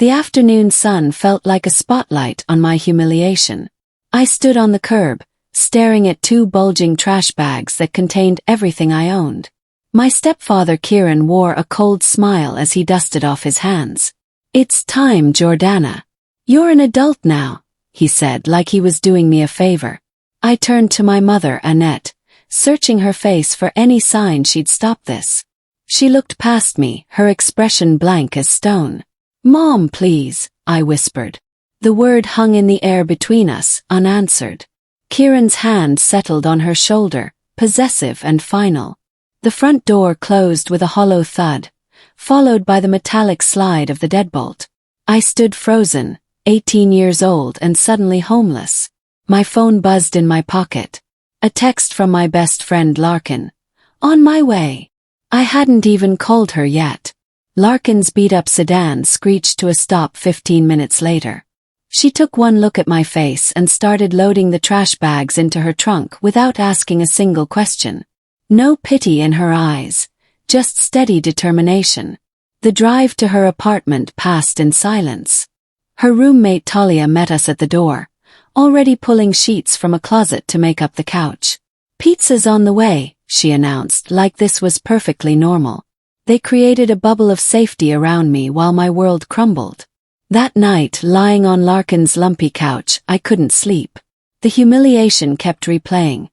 The afternoon sun felt like a spotlight on my humiliation. I stood on the curb, staring at 2 bulging trash bags that contained everything I owned. My stepfather Kieran wore a cold smile as he dusted off his hands. "It's time, Jordana. You're an adult now," he said like he was doing me a favor. I turned to my mother, Annette, searching her face for any sign she'd stop this. She looked past me, her expression blank as stone. "Mom, please," I whispered. The word hung in the air between us, unanswered. Kieran's hand settled on her shoulder, possessive and final. The front door closed with a hollow thud, followed by the metallic slide of the deadbolt. I stood frozen, 18 years old and suddenly homeless. My phone buzzed in my pocket. A text from my best friend Larkin. "On my way." I hadn't even called her yet. Larkin's beat-up sedan screeched to a stop 15 minutes later. She took one look at my face and started loading the trash bags into her trunk without asking a single question. No pity in her eyes, just steady determination. The drive to her apartment passed in silence. Her roommate Talia met us at the door, already pulling sheets from a closet to make up the couch. "Pizza's on the way," she announced like this was perfectly normal. They created a bubble of safety around me while my world crumbled. That night, lying on Larkin's lumpy couch, I couldn't sleep. The humiliation kept replaying.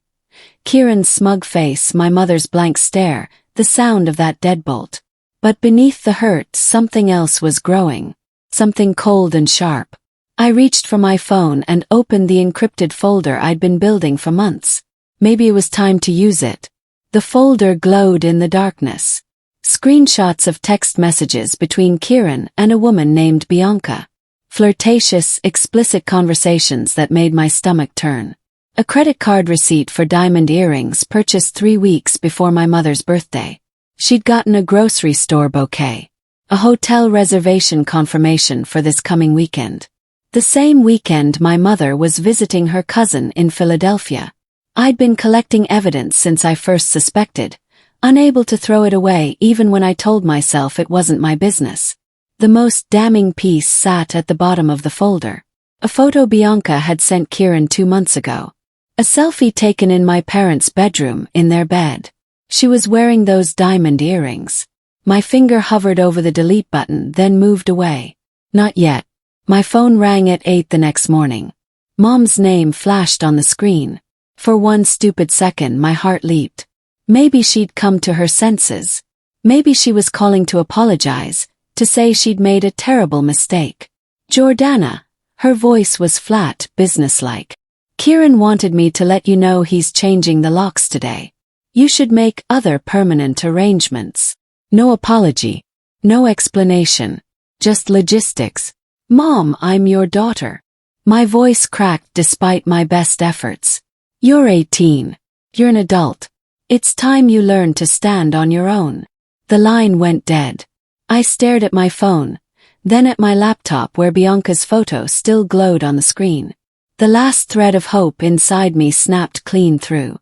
Kieran's smug face, my mother's blank stare, the sound of that deadbolt. But beneath the hurt, something else was growing. Something cold and sharp. I reached for my phone and opened the encrypted folder I'd been building for months. Maybe it was time to use it. The folder glowed in the darkness. Screenshots of text messages between Kieran and a woman named Bianca. Flirtatious, explicit conversations that made my stomach turn. A credit card receipt for diamond earrings purchased 3 weeks before my mother's birthday. She'd gotten a grocery store bouquet. A hotel reservation confirmation for this coming weekend. The same weekend my mother was visiting her cousin in Philadelphia. I'd been collecting evidence since I first suspected, unable to throw it away even when I told myself it wasn't my business. The most damning piece sat at the bottom of the folder. A photo Bianca had sent Kieran 2 months ago. A selfie taken in my parents' bedroom, in their bed. She was wearing those diamond earrings. My finger hovered over the delete button, then moved away. Not yet. My phone rang at 8 the next morning. Mom's name flashed on the screen. For one stupid second my heart leaped. Maybe she'd come to her senses. Maybe she was calling to apologize, to say she'd made a terrible mistake. "Jordana." Her voice was flat, businesslike. "Kieran wanted me to let you know he's changing the locks today. You should make other permanent arrangements." No apology. No explanation. Just logistics. "Mom, I'm your daughter." My voice cracked despite my best efforts. "You're 18. You're an adult. It's time you learn to stand on your own." The line went dead. I stared at my phone, then at my laptop where Bianca's photo still glowed on the screen. The last thread of hope inside me snapped clean through.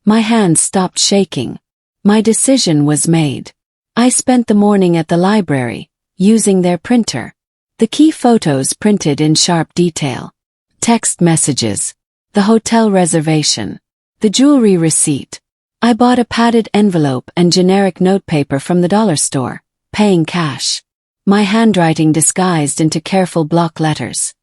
My hands stopped shaking. My decision was made. I spent the morning at the library, using their printer. The key photos printed in sharp detail. Text messages. The hotel reservation. The jewelry receipt. I bought a padded envelope and generic notepaper from the dollar store, paying cash. My handwriting disguised into careful block letters.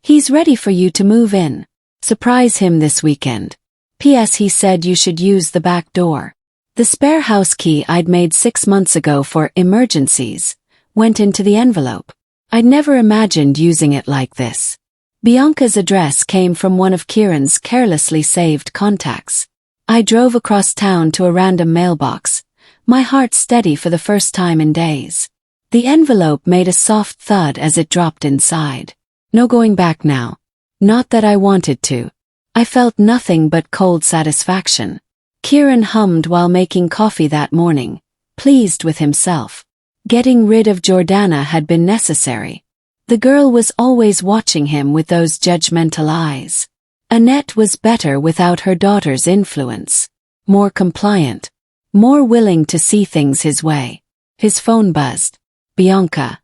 "He's ready for you to move in. Surprise him this weekend. P.S. He said you should use the back door." The spare house key I'd made 6 months ago for emergencies went into the envelope. I'd never imagined using it like this. Bianca's address came from one of Kieran's carelessly saved contacts. I drove across town to a random mailbox, my heart steady for the first time in days. The envelope made a soft thud as it dropped inside. No going back now. Not that I wanted to. I felt nothing but cold satisfaction. Kieran hummed while making coffee that morning, pleased with himself. Getting rid of Jordana had been necessary. The girl was always watching him with those judgmental eyes. Annette was better without her daughter's influence. More compliant. More willing to see things his way. His phone buzzed. "Bianca."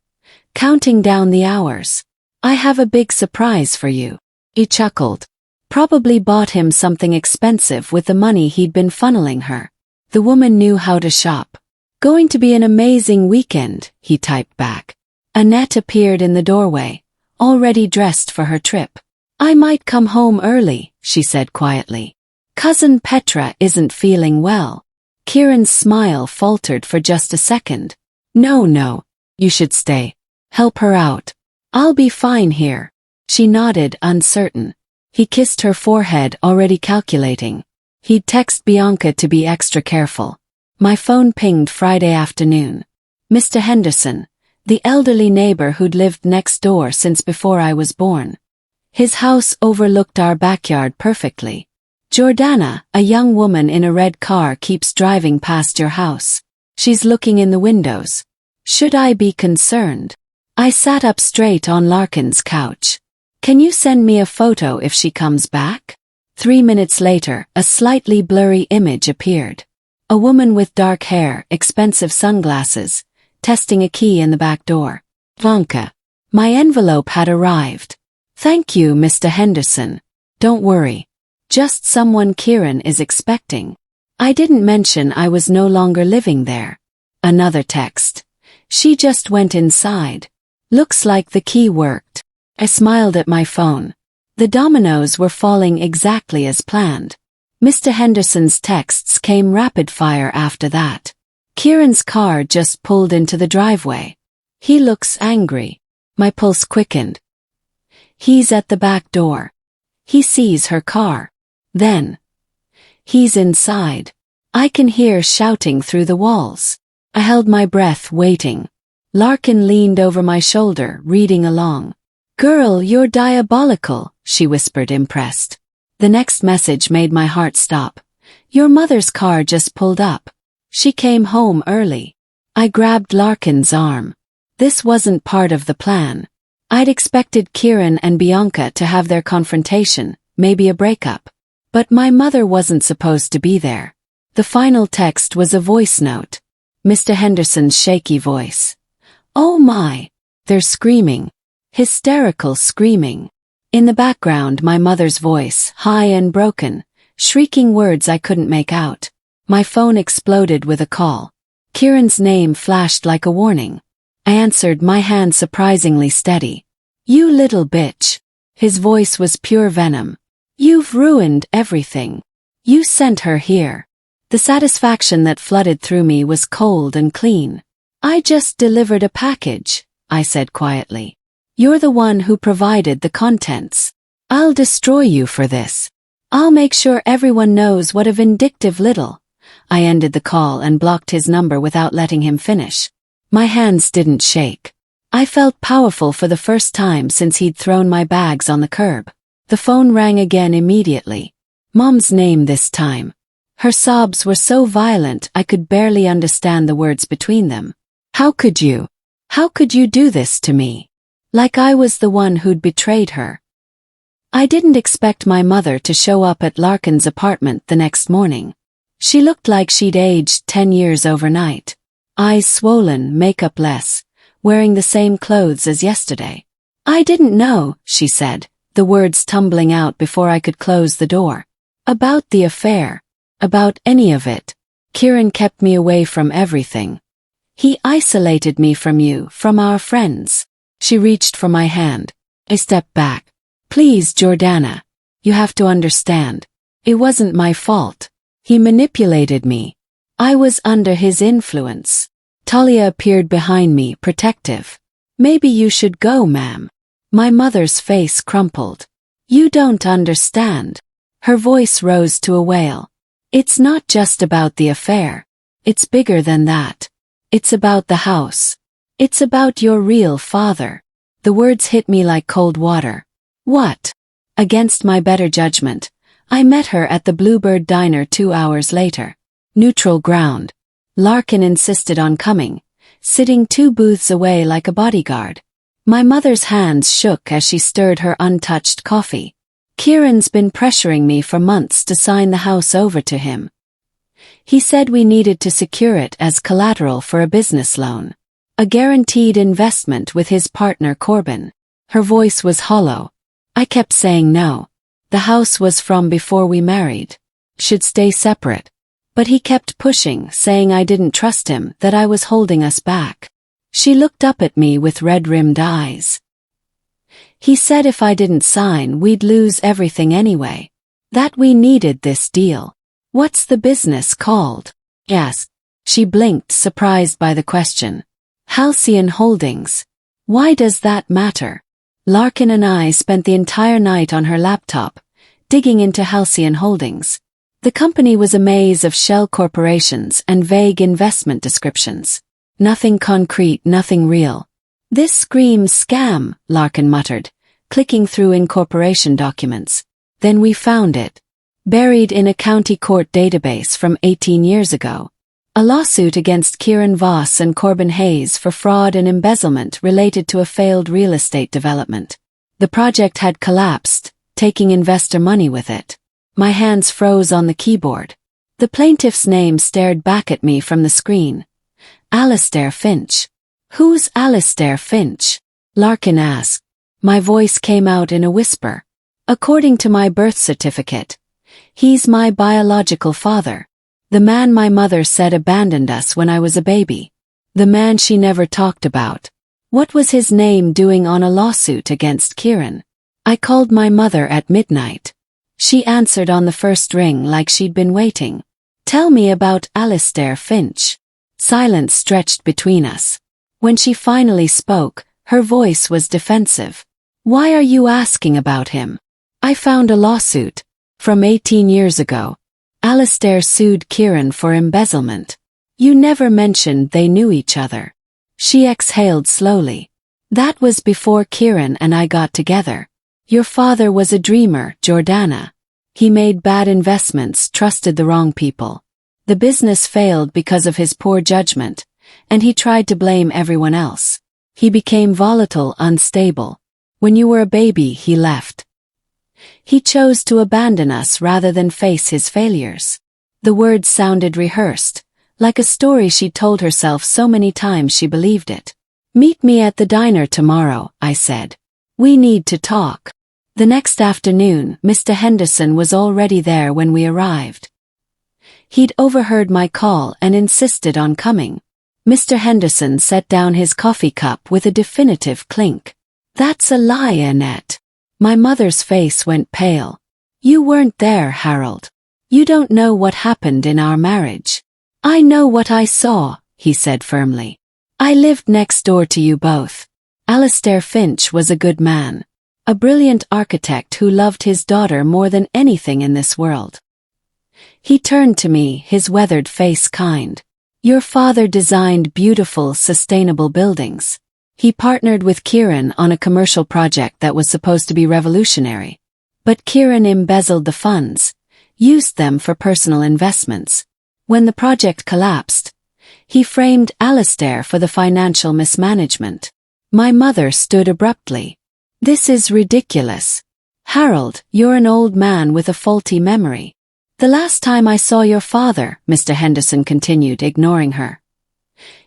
counting down the hours. I have a big surprise for you. He chuckled. Probably bought him something expensive with the money he'd been funneling her. The woman knew how to shop. Going to be an amazing weekend, he typed back. Annette appeared in the doorway, already dressed for her trip. I might come home early, she said quietly. Cousin Petra isn't feeling well. Kieran's smile faltered for just a second. No, you should stay. Help her out. I'll be fine here. She nodded, uncertain. He kissed her forehead, already calculating. He'd text Bianca to be extra careful. My phone pinged Friday afternoon. Mr. Henderson, the elderly neighbor who'd lived next door since before I was born. His house overlooked our backyard perfectly. Jordana, a young woman in a red car, keeps driving past your house. She's looking in the windows. Should I be concerned? I sat up straight on Larkin's couch. Can you send me a photo if she comes back? 3 minutes later, a slightly blurry image appeared. A woman with dark hair, expensive sunglasses, testing a key in the back door. Vanka. My envelope had arrived. Thank you, Mr. Henderson. Don't worry. Just someone Kieran is expecting. I didn't mention I was no longer living there. Another text. She just went inside. Looks like the key worked. I smiled at my phone. The dominoes were falling exactly as planned. Mr. Henderson's texts came rapid fire after that. Kieran's car just pulled into the driveway. He looks angry. My pulse quickened. He's at the back door. He sees her car. Then. He's inside. I can hear shouting through the walls. I held my breath, waiting. Larkin leaned over my shoulder, reading along. Girl, you're diabolical, she whispered, impressed. The next message made my heart stop. Your mother's car just pulled up. She came home early. I grabbed Larkin's arm. This wasn't part of the plan. I'd expected Kieran and Bianca to have their confrontation, maybe a breakup. But my mother wasn't supposed to be there. The final text was a voice note. Mr. Henderson's shaky voice. Oh my! They're screaming. Hysterical screaming. In the background, my mother's voice, high and broken, shrieking words I couldn't make out. My phone exploded with a call. Kieran's name flashed like a warning. I answered, my hand surprisingly steady. You little bitch. His voice was pure venom. You've ruined everything. You sent her here. The satisfaction that flooded through me was cold and clean. I just delivered a package, I said quietly. You're the one who provided the contents. I'll destroy you for this. I'll make sure everyone knows what a vindictive little. I ended the call and blocked his number without letting him finish. My hands didn't shake. I felt powerful for the first time since he'd thrown my bags on the curb. The phone rang again immediately. Mom's name this time. Her sobs were so violent I could barely understand the words between them. How could you? How could you do this to me? Like I was the one who'd betrayed her. I didn't expect my mother to show up at Larkin's apartment the next morning. She looked like she'd aged 10 years overnight. Eyes swollen, makeup less, wearing the same clothes as yesterday. I didn't know, she said, the words tumbling out before I could close the door. About the affair. About any of it. Kieran kept me away from everything. He isolated me from you, from our friends. She reached for my hand. I stepped back. Please, Jordana. You have to understand. It wasn't my fault. He manipulated me. I was under his influence. Talia appeared behind me, protective. Maybe you should go, ma'am. My mother's face crumpled. You don't understand. Her voice rose to a wail. It's not just about the affair. It's bigger than that. It's about the house. It's about your real father. The words hit me like cold water. What? Against my better judgment, I met her at the Bluebird Diner 2 hours later. Neutral ground. Larkin insisted on coming, sitting 2 booths away like a bodyguard. My mother's hands shook as she stirred her untouched coffee. Kieran's been pressuring me for months to sign the house over to him. He said we needed to secure it as collateral for a business loan. A guaranteed investment with his partner Corbin. Her voice was hollow. I kept saying no. The house was from before we married. Should stay separate. But he kept pushing, saying I didn't trust him, that I was holding us back. She looked up at me with red-rimmed eyes. He said if I didn't sign, we'd lose everything anyway. That we needed this deal. What's the business called? Yes. She blinked, surprised by the question. Halcyon Holdings. Why does that matter? Larkin and I spent the entire night on her laptop, digging into Halcyon Holdings. The company was a maze of shell corporations and vague investment descriptions. Nothing concrete, nothing real. This screams scam, Larkin muttered, clicking through incorporation documents. Then we found it. Buried in a county court database from 18 years ago. A lawsuit against Kieran Voss and Corbin Hayes for fraud and embezzlement related to a failed real estate development. The project had collapsed, taking investor money with it. My hands froze on the keyboard. The plaintiff's name stared back at me from the screen. Alistair Finch. Who's Alistair Finch? Larkin asked. My voice came out in a whisper. According to my birth certificate, he's my biological father. The man my mother said abandoned us when I was a baby. The man she never talked about. What was his name doing on a lawsuit against Kieran? I called my mother at midnight. She answered on the first ring like she'd been waiting. Tell me about Alistair Finch. Silence stretched between us. When she finally spoke, her voice was defensive. Why are you asking about him? I found a lawsuit. From 18 years ago. Alistair sued Kieran for embezzlement. You never mentioned they knew each other. She exhaled slowly. That was before Kieran and I got together. Your father was a dreamer, Jordana. He made bad investments, trusted the wrong people. The business failed because of his poor judgment, and he tried to blame everyone else. He became volatile, unstable. When you were a baby, he left. He chose to abandon us rather than face his failures. The words sounded rehearsed, like a story she'd told herself so many times she believed it. Meet me at the diner tomorrow, I said. We need to talk. The next afternoon, Mr. Henderson was already there when we arrived. He'd overheard my call and insisted on coming. Mr. Henderson set down his coffee cup with a definitive clink. That's a lie, Annette. My mother's face went pale. You weren't there, Harold. You don't know what happened in our marriage. I know what I saw, he said firmly. I lived next door to you both. Alistair Finch was a good man. A brilliant architect who loved his daughter more than anything in this world. He turned to me, his weathered face kind. Your father designed beautiful, sustainable buildings. He partnered with Kieran on a commercial project that was supposed to be revolutionary. But Kieran embezzled the funds, used them for personal investments. When the project collapsed, he framed Alistair for the financial mismanagement. My mother stood abruptly. This is ridiculous. Harold, you're an old man with a faulty memory. The last time I saw your father, Mr. Henderson continued, ignoring her.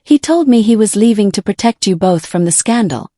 He told me he was leaving to protect you both from the scandal.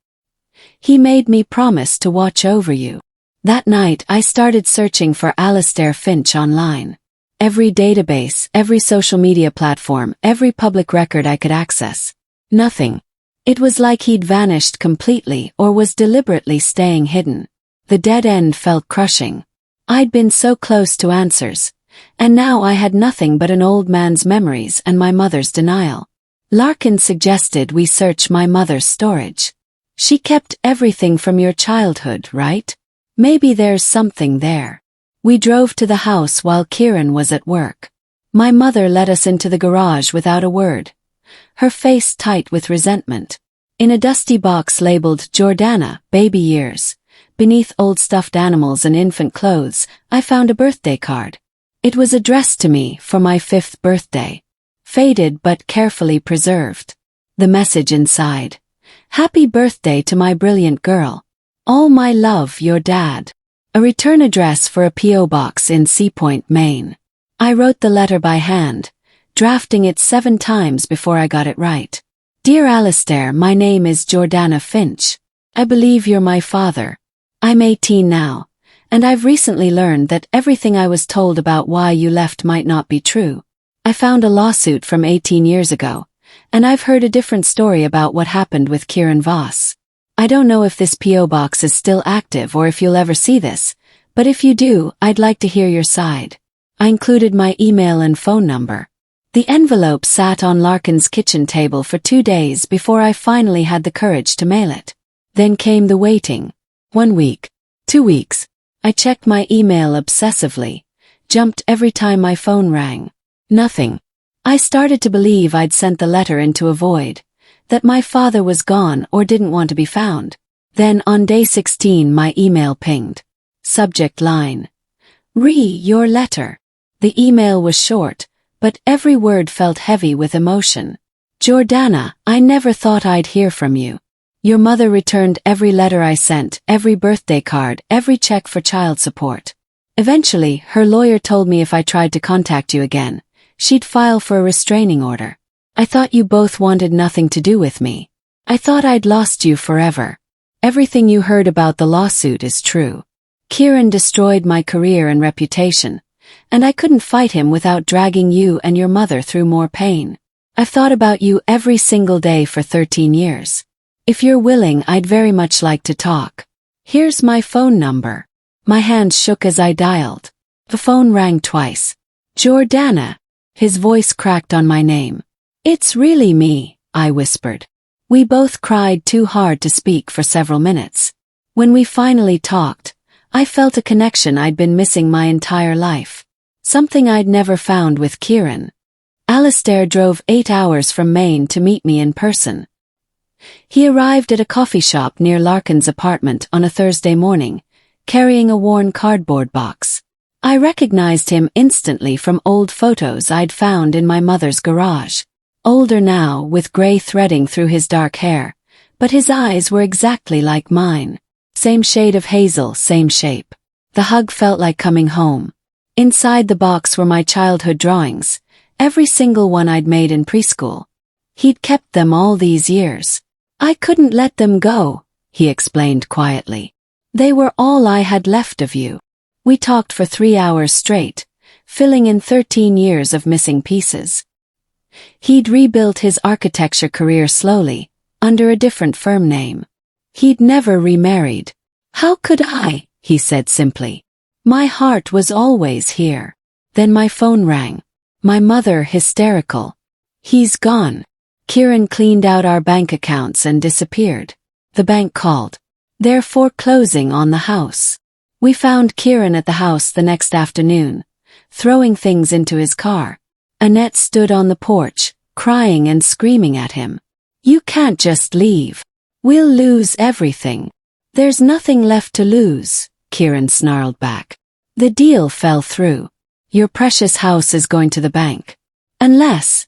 He made me promise to watch over you. That night I started searching for Alistair Finch online. Every database, every social media platform, every public record I could access. Nothing. It was like he'd vanished completely or was deliberately staying hidden. The dead end felt crushing. I'd been so close to answers, and now I had nothing but an old man's memories and my mother's denial. Larkin suggested we search my mother's storage. She kept everything from your childhood, right? Maybe there's something there. We drove to the house while Kieran was at work. My mother let us into the garage without a word, her face tight with resentment. In a dusty box labeled Jordana, baby years, beneath old stuffed animals and infant clothes, I found a birthday card. It was addressed to me for my 5th birthday. Faded but carefully preserved. The message inside. Happy birthday to my brilliant girl. All my love, your dad. A return address for a P.O. box in Sea Point, Maine. I wrote the letter by hand, drafting it 7 times before I got it right. Dear Alistair, my name is Jordana Finch. I believe you're my father. I'm 18 now, and I've recently learned that everything I was told about why you left might not be true. I found a lawsuit from 18 years ago, and I've heard a different story about what happened with Kieran Voss. I don't know if this P.O. box is still active or if you'll ever see this, but if you do, I'd like to hear your side. I included my email and phone number. The envelope sat on Larkin's kitchen table for 2 days before I finally had the courage to mail it. Then came the waiting. 1 week. 2 weeks. I checked my email obsessively, jumped every time my phone rang. Nothing. I started to believe I'd sent the letter into a void, that my father was gone or didn't want to be found. Then on day 16 my email pinged. Subject line. Your letter. The email was short, but every word felt heavy with emotion. Jordana, I never thought I'd hear from you. Your mother returned every letter I sent, every birthday card, every check for child support. Eventually, her lawyer told me if I tried to contact you again, she'd file for a restraining order. I thought you both wanted nothing to do with me. I thought I'd lost you forever. Everything you heard about the lawsuit is true. Kieran destroyed my career and reputation, and I couldn't fight him without dragging you and your mother through more pain. I've thought about you every single day for 13 years. If you're willing, I'd very much like to talk. Here's my phone number. My hands shook as I dialed. The phone rang twice. Jordana. His voice cracked on my name. It's really me, I whispered. We both cried too hard to speak for several minutes. When we finally talked, I felt a connection I'd been missing my entire life. Something I'd never found with Kieran. Alistair drove 8 hours from Maine to meet me in person. He arrived at a coffee shop near Larkin's apartment on a Thursday morning, carrying a worn cardboard box. I recognized him instantly from old photos I'd found in my mother's garage. Older now, with gray threading through his dark hair, but his eyes were exactly like mine. Same shade of hazel, same shape. The hug felt like coming home. Inside the box were my childhood drawings, every single one I'd made in preschool. He'd kept them all these years. I couldn't let them go, he explained quietly. They were all I had left of you. We talked for 3 hours straight, filling in 13 years of missing pieces. He'd rebuilt his architecture career slowly, under a different firm name. He'd never remarried. How could I? He said simply. My heart was always here. Then my phone rang. My mother hysterical. He's gone. Kieran cleaned out our bank accounts and disappeared. The bank called. They're foreclosing on the house. We found Kieran at the house the next afternoon, throwing things into his car. Annette stood on the porch, crying and screaming at him. You can't just leave. We'll lose everything. There's nothing left to lose, Kieran snarled back. The deal fell through. Your precious house is going to the bank. Unless...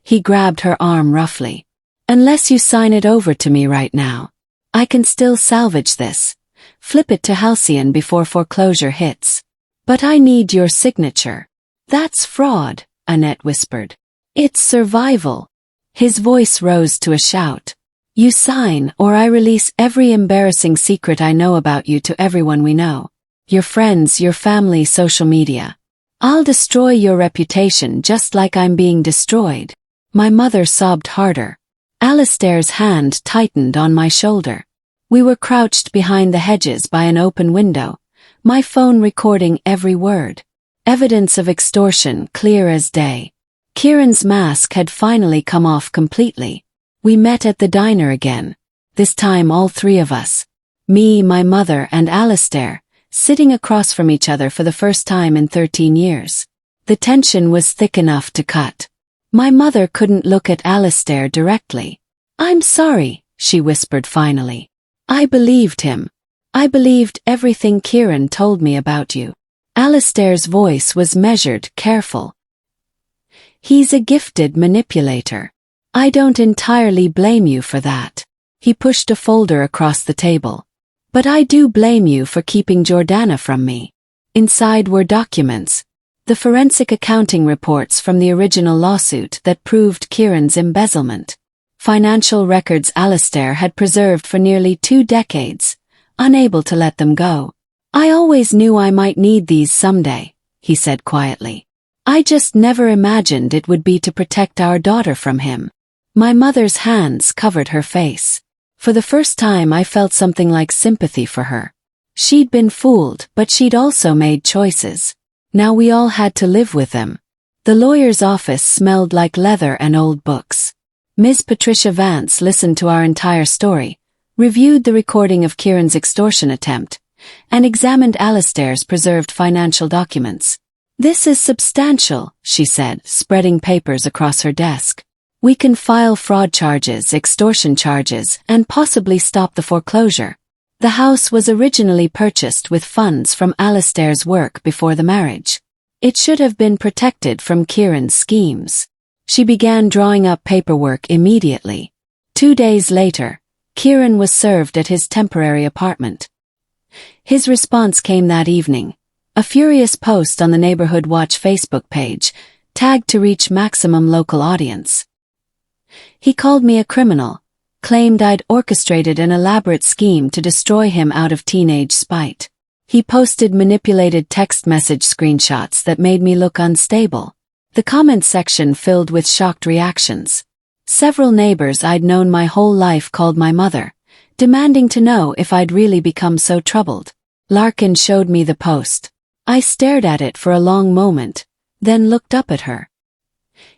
He grabbed her arm roughly. Unless you sign it over to me right now. I can still salvage this. Flip it to Halcyon before foreclosure hits. But I need your signature. That's fraud, Annette whispered. It's survival. His voice rose to a shout. You sign or I release every embarrassing secret I know about you to everyone we know. Your friends, your family, social media. I'll destroy your reputation just like I'm being destroyed. My mother sobbed harder. Alistair's hand tightened on my shoulder. We were crouched behind the hedges by an open window, my phone recording every word. Evidence of extortion clear as day. Kieran's mask had finally come off completely. We met at the diner again. This time all 3 of us. Me, my mother, and Alistair, sitting across from each other for the first time in 13 years. The tension was thick enough to cut. My mother couldn't look at Alistair directly. I'm sorry, she whispered finally. I believed him. I believed everything Kieran told me about you. Alistair's voice was measured, careful. He's a gifted manipulator. I don't entirely blame you for that. He pushed a folder across the table. But I do blame you for keeping Jordana from me. Inside were documents. The forensic accounting reports from the original lawsuit that proved Kieran's embezzlement. Financial records Alistair had preserved for nearly 2 decades, unable to let them go. "I always knew I might need these someday," he said quietly. "I just never imagined it would be to protect our daughter from him." My mother's hands covered her face. For the first time I felt something like sympathy for her. She'd been fooled, but she'd also made choices. Now we all had to live with them. The lawyer's office smelled like leather and old books. Ms. Patricia Vance listened to our entire story, reviewed the recording of Kieran's extortion attempt, and examined Alistair's preserved financial documents. "This is substantial," she said, spreading papers across her desk. "We can file fraud charges, extortion charges, and possibly stop the foreclosure." The house was originally purchased with funds from Alistair's work before the marriage. It should have been protected from Kieran's schemes. She began drawing up paperwork immediately. 2 days later, Kieran was served at his temporary apartment. His response came that evening. A furious post on the Neighborhood Watch Facebook page, tagged to reach maximum local audience. He called me a criminal, claimed I'd orchestrated an elaborate scheme to destroy him out of teenage spite. He posted manipulated text message screenshots that made me look unstable. The comments section filled with shocked reactions. Several neighbors I'd known my whole life called my mother, demanding to know if I'd really become so troubled. Larkin showed me the post. I stared at it for a long moment, then looked up at her.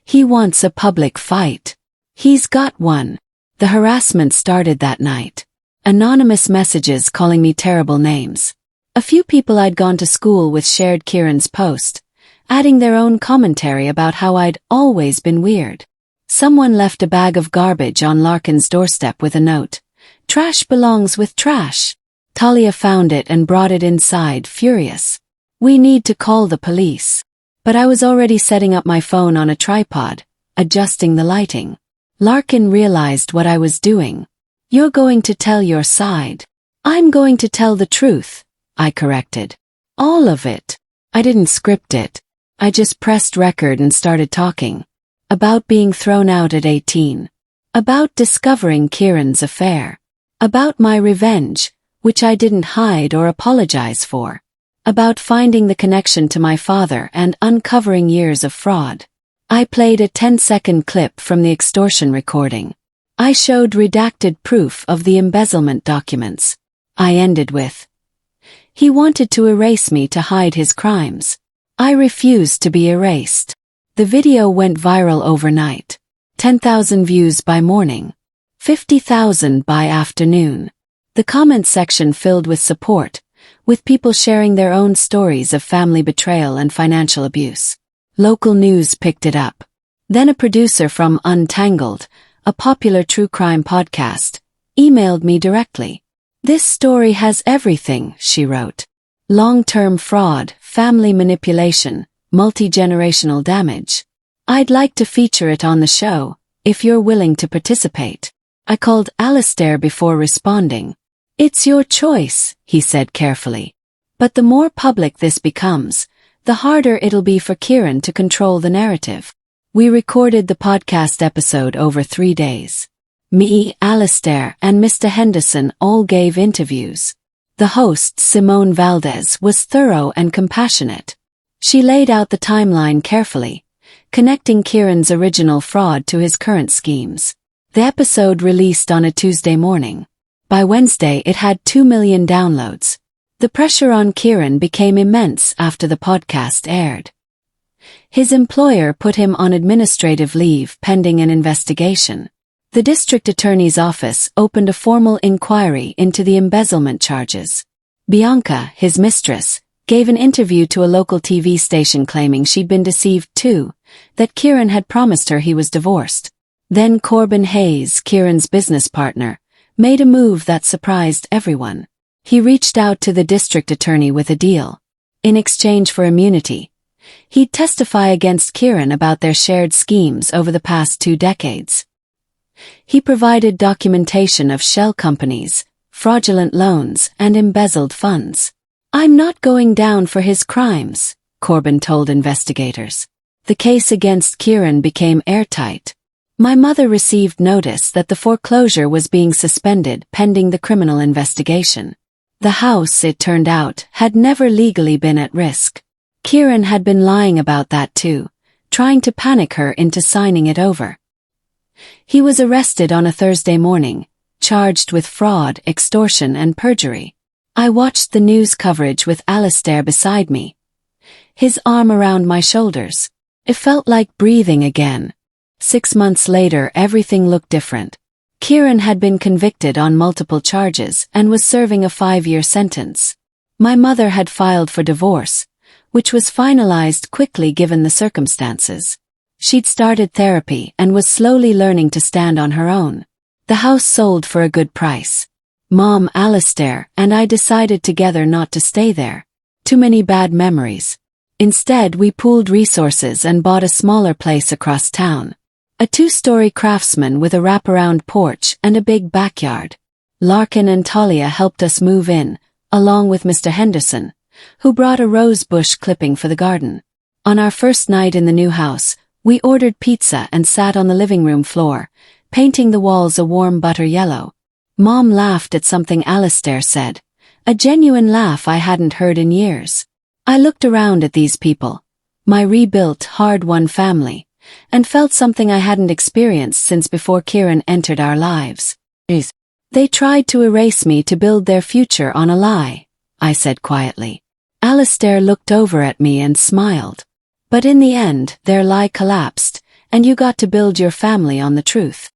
"He wants a public fight. He's got one." The harassment started that night. Anonymous messages calling me terrible names. A few people I'd gone to school with shared Kieran's post, adding their own commentary about how I'd always been weird. Someone left a bag of garbage on Larkin's doorstep with a note. "Trash belongs with trash." Talia found it and brought it inside, furious. "We need to call the police." But I was already setting up my phone on a tripod, adjusting the lighting. Larkin realized what I was doing. "You're going to tell your side." "I'm going to tell the truth," I corrected. "All of it." I didn't script it. I just pressed record and started talking. About being thrown out at 18. About discovering Kieran's affair. About my revenge, which I didn't hide or apologize for. About finding the connection to my father and uncovering years of fraud. I played a 10-second clip from the extortion recording. I showed redacted proof of the embezzlement documents. I ended with, "He wanted to erase me to hide his crimes. I refused to be erased." The video went viral overnight. 10,000 views by morning. 50,000 by afternoon. The comment section filled with support, with people sharing their own stories of family betrayal and financial abuse. Local news picked it up. Then a producer from Untangled, a popular true crime podcast, emailed me directly. "This story has everything," she wrote. "Long-term fraud, family manipulation, multi-generational damage. I'd like to feature it on the show, if you're willing to participate." I called Alistair before responding. "It's your choice," he said carefully. "But the more public this becomes, the harder it'll be for Kieran to control the narrative." We recorded the podcast episode over 3 days. Me, Alistair, and Mr. Henderson all gave interviews. The host, Simone Valdez, was thorough and compassionate. She laid out the timeline carefully, connecting Kieran's original fraud to his current schemes. The episode released on a Tuesday morning. By Wednesday it had 2 million downloads. The pressure on Kieran became immense after the podcast aired. His employer put him on administrative leave pending an investigation. The district attorney's office opened a formal inquiry into the embezzlement charges. Bianca, his mistress, gave an interview to a local TV station claiming she'd been deceived too, that Kieran had promised her he was divorced. Then Corbin Hayes, Kieran's business partner, made a move that surprised everyone. He reached out to the district attorney with a deal. In exchange for immunity, he'd testify against Kieran about their shared schemes over the past 2 decades. He provided documentation of shell companies, fraudulent loans, and embezzled funds. "I'm not going down for his crimes," Corbin told investigators. The case against Kieran became airtight. My mother received notice that the foreclosure was being suspended pending the criminal investigation. The house, it turned out, had never legally been at risk. Kieran had been lying about that too, trying to panic her into signing it over. He was arrested on a Thursday morning, charged with fraud, extortion and perjury. I watched the news coverage with Alistair beside me, his arm around my shoulders. It felt like breathing again. 6 months later, everything looked different. Kieran had been convicted on multiple charges and was serving a 5-year sentence. My mother had filed for divorce, which was finalized quickly given the circumstances. She'd started therapy and was slowly learning to stand on her own. The house sold for a good price. Mom, Alistair, and I decided together not to stay there. Too many bad memories. Instead, we pooled resources and bought a smaller place across town. A 2-story craftsman with a wraparound porch and a big backyard. Larkin and Talia helped us move in, along with Mr. Henderson, who brought a rose bush clipping for the garden. On our first night in the new house, we ordered pizza and sat on the living room floor, painting the walls a warm butter yellow. Mom laughed at something Alistair said, a genuine laugh I hadn't heard in years. I looked around at these people, my rebuilt, hard-won family, and felt something I hadn't experienced since before Kieran entered our lives. They tried to erase me to build their future on a lie, I said quietly. Alistair looked over at me and smiled. But in the end, their lie collapsed, and you got to build your family on the truth.